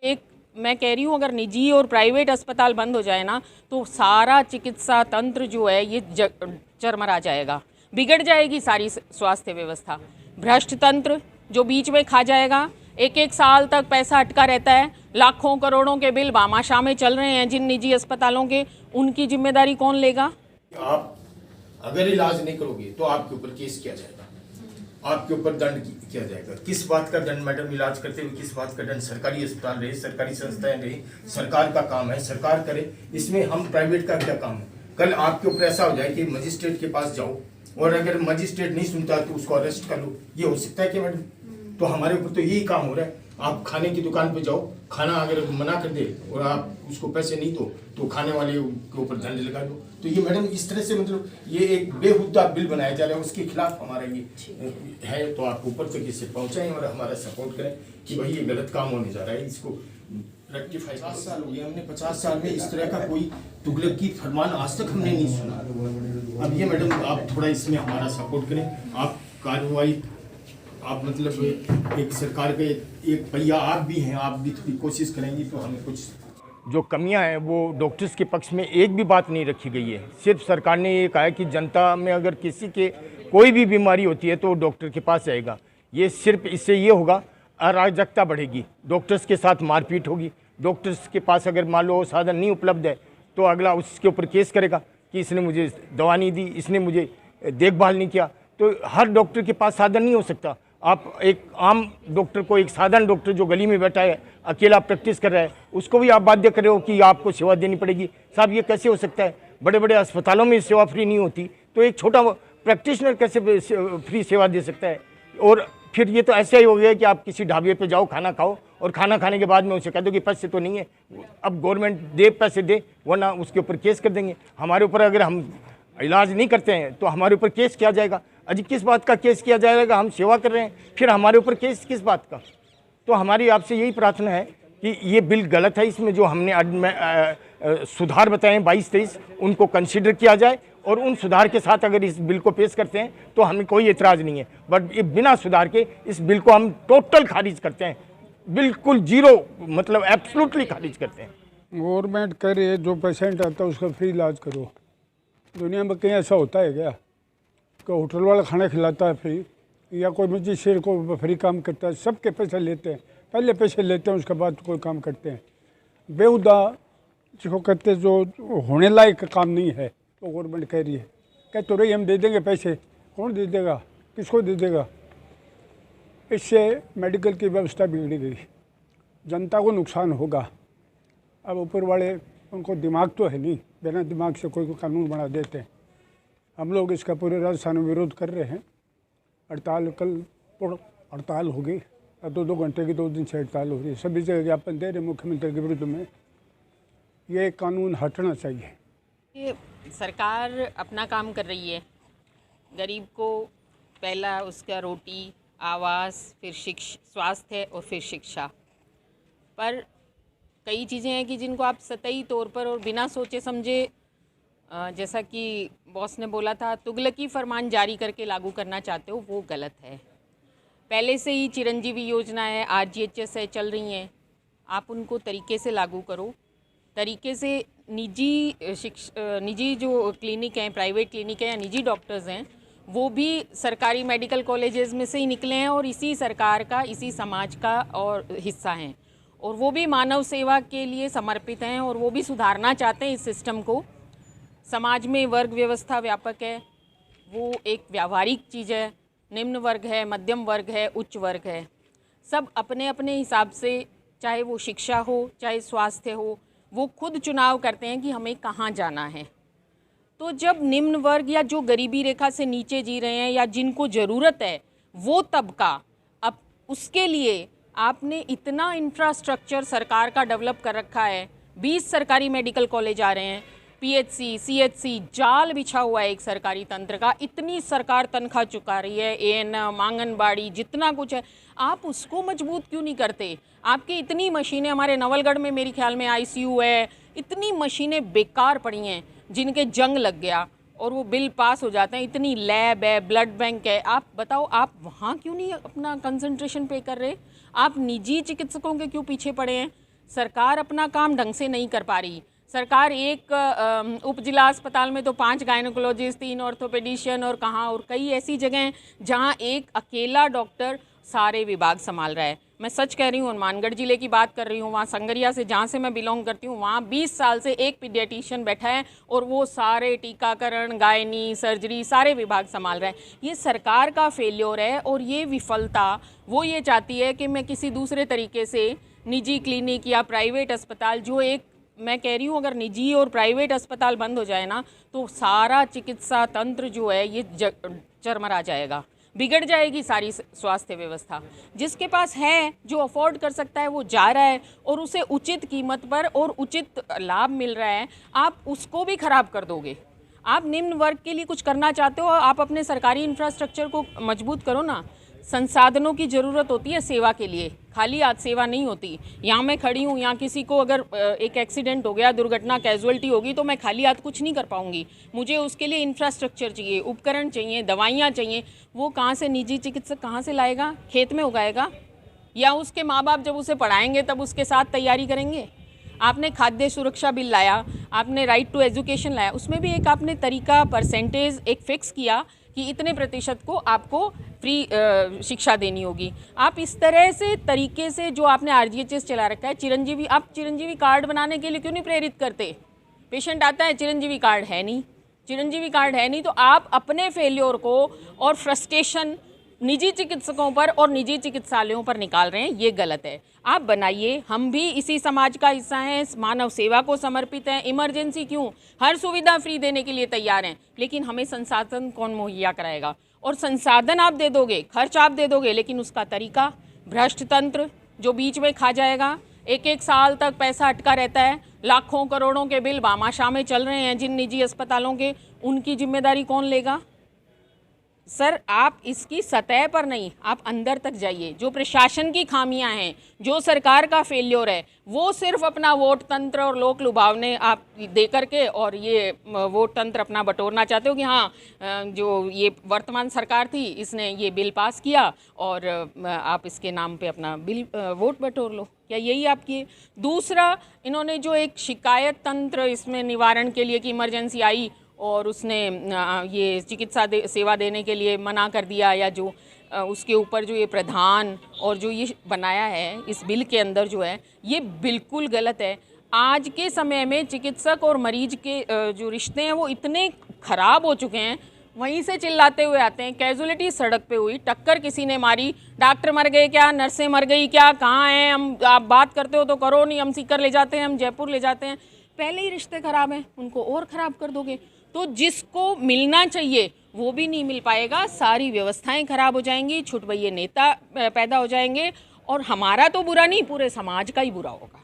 एक मैं कह रही हूँ, अगर निजी और प्राइवेट अस्पताल बंद हो जाए ना, तो सारा चिकित्सा तंत्र जो है ये चरमरा जाएगा, बिगड़ जाएगी सारी स्वास्थ्य व्यवस्था। भ्रष्ट तंत्र जो बीच में खा जाएगा, एक एक साल तक पैसा अटका रहता है, लाखों करोड़ों के बिल भामाशाह में चल रहे हैं जिन निजी अस्पतालों के, उनकी जिम्मेदारी कौन लेगा? आप अगर इलाज नहीं करोगे तो आपके ऊपर केस किया जाएगा, आपके ऊपर दंड किया जाएगा। किस बात का दंड मैडम? इलाज करते हुए किस बात का दंड? सरकारी अस्पताल रहे, सरकारी संस्थाएं रहे, सरकार का काम है, सरकार करे, इसमें हम प्राइवेट का क्या काम है? कल आपके ऊपर ऐसा हो जाए कि मजिस्ट्रेट के पास जाओ और अगर मजिस्ट्रेट नहीं सुनता तो उसको अरेस्ट कर लो, ये हो सकता है क्या मैडम? तो हमारे ऊपर तो यही काम हो रहा है। आप खाने की दुकान पे जाओ, खाना अगर मना कर दे और आप उसको पैसे नहीं दो तो खाने वाले के ऊपर दंड लगा दो। तो ये मैडम इस तरह से मतलब ये एक बेहुदा बिल बनाया जा रहा है, उसके खिलाफ हमारा ये है। तो आप ऊपर तक इसे पहुंचाएं और हमारा सपोर्ट करें कि भाई ये गलत काम होने जा रहा है, इसको रेक्टिफाई। 50 साल हो गए हमने, 50 साल में इस तरह का कोई तुगलक की फरमान आज तक हमने नहीं सुना। अब ये मैडम आप थोड़ा इसमें हमारा सपोर्ट करें, आप कार्रवाई, आप मतलब एक सरकार के एक पहिया आप भी हैं, आप भी थोड़ी कोशिश करेंगी तो हमें कुछ जो कमियां हैं वो डॉक्टर्स के पक्ष में एक भी बात नहीं रखी गई है। सिर्फ सरकार ने ये कहा है कि जनता में अगर किसी के कोई भी बीमारी होती है तो डॉक्टर के पास जाएगा। ये सिर्फ इससे ये होगा, अराजकता बढ़ेगी, डॉक्टर्स के साथ मारपीट होगी। डॉक्टर्स के पास अगर मान लो साधन नहीं उपलब्ध है तो अगला उसके ऊपर केस करेगा कि इसने मुझे दवा नहीं दी, इसने मुझे देखभाल नहीं किया। तो हर डॉक्टर के पास साधन नहीं हो सकता। आप एक आम डॉक्टर को, एक साधारण डॉक्टर जो गली में बैठा है, अकेला प्रैक्टिस कर रहा है, उसको भी आप बाध्य कर रहे हो कि आपको सेवा देनी पड़ेगी। साहब ये कैसे हो सकता है? बड़े बड़े अस्पतालों में सेवा फ्री नहीं होती तो एक छोटा प्रैक्टिशनर कैसे फ्री सेवा दे सकता है? और फिर ये तो ऐसा ही हो गया कि आप किसी ढाबे पे जाओ, खाना खाओ और खाना खाने के बाद में उसे कह दो कि पैसे तो नहीं है। अब गवर्नमेंट दे, पैसे दे, वरना उसके ऊपर केस कर देंगे। हमारे ऊपर अगर हम इलाज नहीं करते हैं तो हमारे ऊपर केस किया जाएगा। अजी किस बात का केस किया जाएगा? हम सेवा कर रहे हैं, फिर हमारे ऊपर केस किस बात का? तो हमारी आपसे यही प्रार्थना है कि ये बिल गलत है, इसमें जो हमने सुधार बताए हैं 22-23 उनको कंसिडर किया जाए और उन सुधार के साथ अगर इस बिल को पेश करते हैं तो हमें कोई एतराज़ नहीं है। बट ये बिना सुधार के इस बिल को हम टोटल खारिज करते हैं, बिल्कुल जीरो, मतलब एब्सोल्युटली खारिज करते हैं। गवर्नमेंट कह रही है जो पेशेंट आता है उसका फ्री इलाज करो। दुनिया में कहीं ऐसा होता है क्या? कोई होटल वाला खाना खिलाता है फ्री, या कोई मजिस्ट्रेट को फ्री काम करता है? सबके पैसे लेते हैं, पहले पैसे लेते हैं उसके बाद कोई काम करते हैं। बेहुदा जिसको कहते हैं जो होने लायक काम नहीं है तो गवर्नमेंट कह रही है, कह तो रही हम दे देंगे पैसे, कौन दे देगा, किसको दे देगा? इससे मेडिकल की व्यवस्था बिगड़ी गई, जनता को नुकसान होगा। अब ऊपर वाले उनको दिमाग तो है नहीं, बिना दिमाग से कोई कानून बना देते हैं। हम लोग इसका पूरे राजस्थान में विरोध कर रहे हैं। हड़ताल कल हड़ताल होगी, 2 घंटे की 2 दिन से हड़ताल हो रही है। सभी जगह ज्ञापन दे रहे मुख्यमंत्री के विरुद्ध में। ये कानून हटना चाहिए। ये सरकार अपना काम कर रही है, गरीब को पहला उसका रोटी, आवास, फिर स्वास्थ्य और फिर शिक्षा। पर कई चीज़ें हैं कि जिनको आप सतही तौर पर और बिना सोचे समझे, जैसा कि बॉस ने बोला था, तुगलकी फरमान जारी करके लागू करना चाहते हो, वो गलत है। पहले से ही चिरंजीवी योजना है, RGHS है, चल रही हैं, आप उनको तरीके से लागू करो। तरीके से निजी जो क्लिनिक हैं, प्राइवेट क्लिनिक हैं या निजी डॉक्टर्स हैं, वो भी सरकारी मेडिकल कॉलेजेस में से ही निकले हैं और इसी सरकार का, इसी समाज का और हिस्सा हैं, और वो भी मानव सेवा के लिए समर्पित हैं और वो भी सुधारना चाहते हैं इस सिस्टम को। समाज में वर्ग व्यवस्था व्यापक है, वो एक व्यावहारिक चीज़ है। निम्न वर्ग है, मध्यम वर्ग है, उच्च वर्ग है, सब अपने अपने हिसाब से, चाहे वो शिक्षा हो चाहे स्वास्थ्य हो, वो खुद चुनाव करते हैं कि हमें कहाँ जाना है। तो जब निम्न वर्ग या जो गरीबी रेखा से नीचे जी रहे हैं या जिनको ज़रूरत है वो तबका, अब उसके लिए आपने इतना इंफ्रास्ट्रक्चर सरकार का डेवलप कर रखा है। 20 सरकारी मेडिकल कॉलेज आ रहे हैं, PHC, CHC, जाल बिछा हुआ है एक सरकारी तंत्र का। इतनी सरकार तनख्वाह चुका रही है, ANM, आंगनबाड़ी, जितना कुछ है, आप उसको मजबूत क्यों नहीं करते? आपकी इतनी मशीनें, हमारे नवलगढ़ में मेरे ख्याल में ICU है, इतनी मशीनें बेकार पड़ी हैं जिनके जंग लग गया और वो बिल पास हो जाते हैं। इतनी लैब है, ब्लड बैंक है, आप बताओ आप वहाँ क्यों नहीं अपना कंसंट्रेशन पे कर रहे? आप निजी चिकित्सकों के क्यों पीछे पड़े हैं? सरकार अपना काम ढंग से नहीं कर पा रही। सरकार एक उप जिला अस्पताल में तो 5 गायनोकोलॉजिस्ट, 3 ऑर्थोपेडिशियन और कहाँ और कई ऐसी जगह हैं जहाँ एक अकेला डॉक्टर सारे विभाग संभाल रहा है। मैं सच कह रही हूँ, हनुमानगढ़ जिले की बात कर रही हूँ, वहाँ संगरिया से जहाँ से मैं बिलोंग करती हूँ, वहाँ 20 साल से एक पीडियाट्रिशियन बैठा है और वो सारे टीकाकरण, गायनी, सर्जरी सारे विभाग संभाल रहा है। ये सरकार का फेल्योर है और ये विफलता वो ये चाहती है कि मैं किसी दूसरे तरीके से निजी क्लिनिक या प्राइवेट अस्पताल, जो एक मैं कह रही हूँ अगर निजी और प्राइवेट अस्पताल बंद हो जाए ना तो सारा चिकित्सा तंत्र जो है ये चरमरा जाएगा, बिगड़ जाएगी सारी स्वास्थ्य व्यवस्था। जिसके पास है, जो अफोर्ड कर सकता है, वो जा रहा है और उसे उचित कीमत पर और उचित लाभ मिल रहा है, आप उसको भी ख़राब कर दोगे। आप निम्न वर्ग के लिए कुछ करना चाहते हो, आप अपने सरकारी इंफ्रास्ट्रक्चर को मजबूत करो ना। संसाधनों की ज़रूरत होती है सेवा के लिए, खाली आज सेवा नहीं होती। यहाँ मैं खड़ी हूँ, यहाँ किसी को अगर एक एक्सीडेंट हो गया, दुर्घटना, कैजुअलिटी होगी तो मैं खाली हाथ कुछ नहीं कर पाऊँगी। मुझे उसके लिए इंफ्रास्ट्रक्चर चाहिए, उपकरण चाहिए, दवाइयाँ चाहिए। वो कहाँ से निजी चिकित्सक कहाँ से लाएगा? खेत में उगाएगा या उसके माँ बाप जब उसे पढ़ाएंगे तब उसके साथ तैयारी करेंगे? आपने खाद्य सुरक्षा बिल लाया, आपने राइट टू एजुकेशन लाया, उसमें भी एक आपने तरीका, परसेंटेज एक फिक्स किया कि इतने प्रतिशत को आपको फ्री शिक्षा देनी होगी। आप इस तरह से तरीके से जो आपने RGHS चला रखा है, चिरंजीवी, आप चिरंजीवी कार्ड बनाने के लिए क्यों नहीं प्रेरित करते? पेशेंट आता है, चिरंजीवी कार्ड है नहीं, चिरंजीवी कार्ड है नहीं, तो आप अपने फेल्योर को और फ्रस्ट्रेशन निजी चिकित्सकों पर और निजी चिकित्सालयों पर निकाल रहे हैं। ये गलत है। आप बनाइए, हम भी इसी समाज का हिस्सा हैं, मानव सेवा को समर्पित हैं। इमरजेंसी क्यों, हर सुविधा फ्री देने के लिए तैयार हैं, लेकिन हमें संसाधन कौन मुहैया कराएगा? और संसाधन आप दे दोगे, खर्च आप दे दोगे, लेकिन उसका तरीका, भ्रष्ट तंत्र जो बीच में खा जाएगा। 1-1 साल तक पैसा अटका रहता है, लाखों करोड़ों के बिल भामाशाह में चल रहे हैं जिन निजी अस्पतालों के, उनकी जिम्मेदारी कौन लेगा? सर, आप इसकी सतह पर नहीं, आप अंदर तक जाइए। जो प्रशासन की खामियां हैं, जो सरकार का फेल्योर है, वो सिर्फ अपना वोट तंत्र और लोक लुभावने आप दे करके और ये वोट तंत्र अपना बटोरना चाहते हो कि हाँ, जो ये वर्तमान सरकार थी इसने ये बिल पास किया और आप इसके नाम पे अपना बिल वोट बटोर लो। क्या यही आपकी? दूसरा, इन्होंने जो एक शिकायत तंत्र इसमें निवारण के लिए कि इमरजेंसी आई और उसने ये चिकित्सा सेवा देने के लिए मना कर दिया, या जो उसके ऊपर जो ये प्रधान और जो ये बनाया है इस बिल के अंदर जो है, ये बिल्कुल गलत है। आज के समय में चिकित्सक और मरीज के जो रिश्ते हैं वो इतने ख़राब हो चुके हैं, वहीं से चिल्लाते हुए आते हैं। कैजुअलिटी सड़क पे हुई, टक्कर किसी ने मारी, डॉक्टर मर गए क्या, नर्सें मर गई क्या, कहाँ हैं हम? आप बात करते हो तो करो नहीं, हम सीकर ले जाते हैं, हम जयपुर ले जाते हैं। पहले ही रिश्ते ख़राब हैं, उनको और ख़राब कर दोगे तो जिसको मिलना चाहिए वो भी नहीं मिल पाएगा। सारी व्यवस्थाएं खराब हो जाएंगी, छुटभइये नेता पैदा हो जाएंगे और हमारा तो बुरा नहीं, पूरे समाज का ही बुरा होगा।